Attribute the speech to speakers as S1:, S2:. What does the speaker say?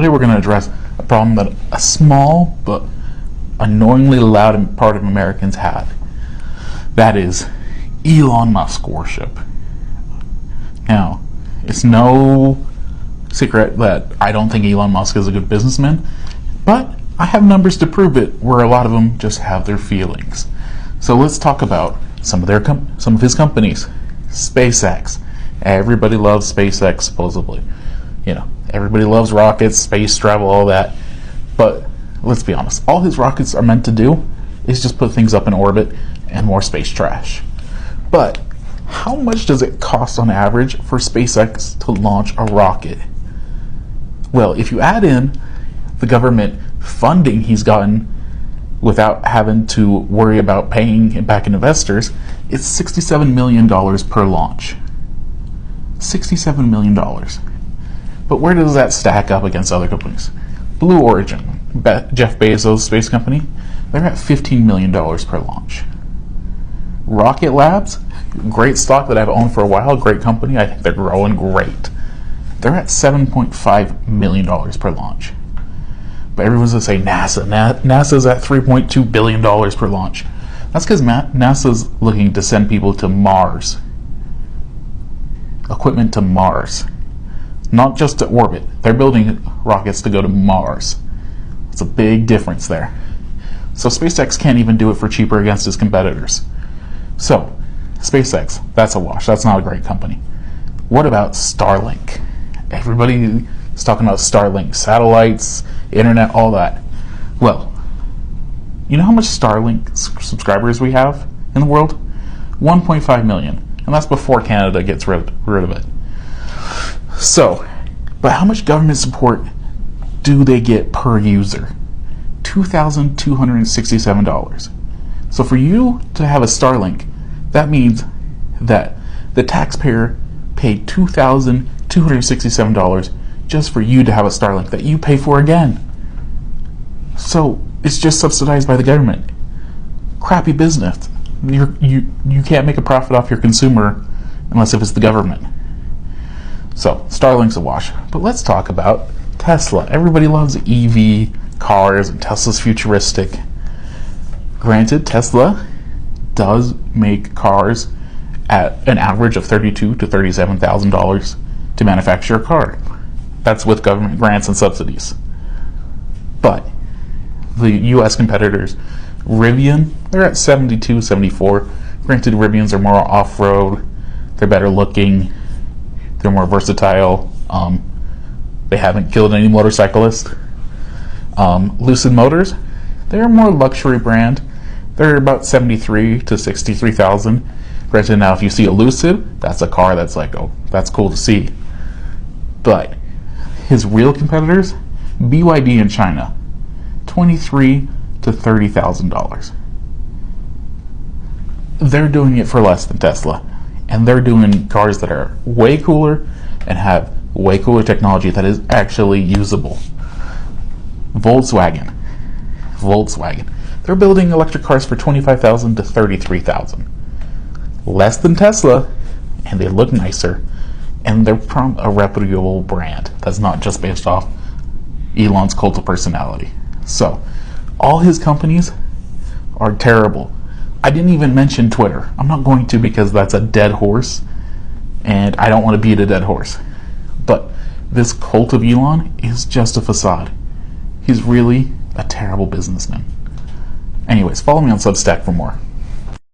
S1: Today we're going to address a problem that a small but annoyingly loud part of Americans have. That is Elon Musk worship. Now, it's no secret that I don't think Elon Musk is a good businessman, but I have numbers to prove it where a lot of them just have their feelings. So let's talk about some of his companies. SpaceX. Everybody loves SpaceX, supposedly. Everybody loves rockets, space travel, all that. But let's be honest, all his rockets are meant to do is just put things up in orbit and more space trash. But how much does it cost on average for SpaceX to launch a rocket? Well, if you add in the government funding he's gotten without having to worry about paying it back in investors, it's $67 million per launch. $67 million. But where does that stack up against other companies? Blue Origin, Jeff Bezos' space company, they're at $15 million per launch. Rocket Labs, great stock that I've owned for a while, great company, I think they're growing great. They're at $7.5 million per launch. But everyone's going to say NASA. NASA's at $3.2 billion per launch. That's because NASA's looking to send people to Mars. Equipment to Mars. Not just to orbit. They're building rockets to go to Mars. It's a big difference there. So SpaceX can't even do it for cheaper against his competitors. So, SpaceX, that's a wash. That's not a great company. What about Starlink? Everybody is talking about Starlink. Satellites, internet, all that. Well, you know how much Starlink subscribers we have in the world? 1.5 million. And that's before Canada gets rid of it. So, but how much government support do they get per user? $2,267. So for you to have a Starlink, that means that the taxpayer paid $2,267 just for you to have a Starlink that you pay for again. So it's just subsidized by the government. Crappy business. You can't make a profit off your consumer unless if it's the government. So Starlink's a wash. But let's talk about Tesla. Everybody loves EV cars and Tesla's futuristic. Granted, Tesla does make cars at an average of $32,000 to $37,000 to manufacture a car. That's with government grants and subsidies. But the U.S. competitors, Rivian, they're at $72,000, $74,000. Granted, Rivians are more off-road. They're better looking. They're more versatile. They haven't killed any motorcyclists. Lucid Motors, they're a more luxury brand. They're about $73,000 to $63,000. Granted, now if you see a Lucid, that's a car that's like, oh, that's cool to see. But his real competitors, BYD in China, $23,000 to $30,000. They're doing it for less than Tesla, and they're doing cars that are way cooler and have way cooler technology that is actually usable. Volkswagen, they're building electric cars for $25,000 to $33,000. Less than Tesla, and they look nicer, and they're from a reputable brand that's not just based off Elon's cult of personality. So, all his companies are terrible. I didn't even mention Twitter. I'm not going to because that's a dead horse, and I don't want to beat a dead horse. But this cult of Elon is just a facade. He's really a terrible businessman. Anyways, follow me on Substack for more.